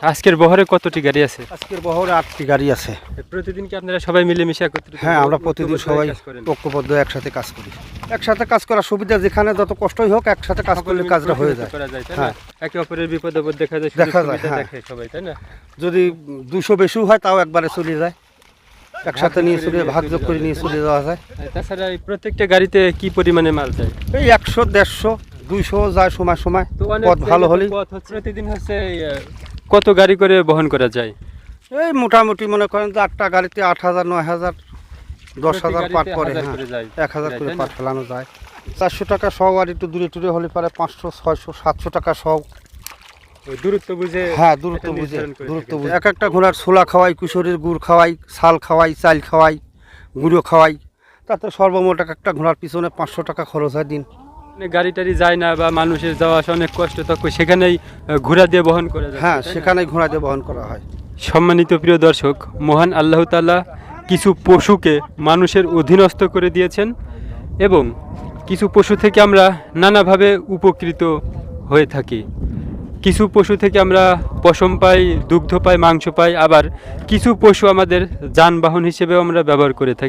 আজকের বহরে কতটি গাড়ি আছে? আজকের বহরে 8টি গাড়ি আছে। প্রতিদিন কি আপনারা সবাই মিলেমিশে একত্রিত? হ্যাঁ, আমরা প্রতিদিন সবাই ঐক্যবদ্ধ একসাথে কাজ করি। একসাথে কাজ করার সুবিধা, যেখানে যত কষ্টই হোক একসাথে কাজ করলে কাজটা হয়ে যায়। হ্যাঁ, একে অপরের বিপদ আপদ দেখা যায়, দেখা যায়, হ্যাঁ। দেখে সবাই, তাই না? যদি 200 বেশিও হয় তাও একবারে চলে যায়, একসাথে নিয়ে চলে ভাগযোগ করে নিয়ে চলে যাওয়া যায়। তাছাড়া এই প্রত্যেকটা গাড়িতে কি পরিমাণে মাল যায়? এই 100, 150, 200 যায় সময় সময়, তো অনেক পথ ভালো হলে। পথ হচ্ছে প্রতিদিন হচ্ছে কত গাড়ি করে বহন করা যায়? এই মোটামুটি মনে করেন যে 8টা গাড়িতে 8,000, 9,000, 10,000 পাট পড়ে। হ্যাঁ, 1,000 করে পাট ফেলানো যায়। 400 টাকা সহ, আর একটু দূরে টুরে হলে পারে 500, 600, 700 টাকা সহ। দূরত্ব বুঝে? হ্যাঁ, দূরত্ব বুঝে। এক একটা ঘোড়ার ছোলা খাওয়াই, কুশরীর গুড় খাওয়াই, ছাল খাওয়াই, চাল খাওয়াই, গুঁড়ো খাওয়াই, তাতে সর্বমোট একটা ঘোড়ার পিছনে 500 টাকা খরচ হয় দিন। গাড়ি টাড়ি যায় না বা মানুষের যাওয়া আসা অনেক কষ্ট, তখন সেখানেই ঘোড়া দিয়ে বহন করা যায়। হ্যাঁ, সেখানেই ঘোড়া দিয়ে বহন করা হয়। সম্মানিত প্রিয় দর্শক, মহান আল্লাহ তাআলা কিছু পশুকে মানুষের অধীনস্থ করে দিয়েছেন এবং কিছু পশু থেকে আমরা নানাভাবে উপকৃত হয়ে থাকি। কিছু পশু থেকে আমরা পশম পাই, দুগ্ধ পাই, মাংস পাই, আবার কিছু পশু আমাদের যানবাহন হিসেবেও আমরা ব্যবহার করে থাকি।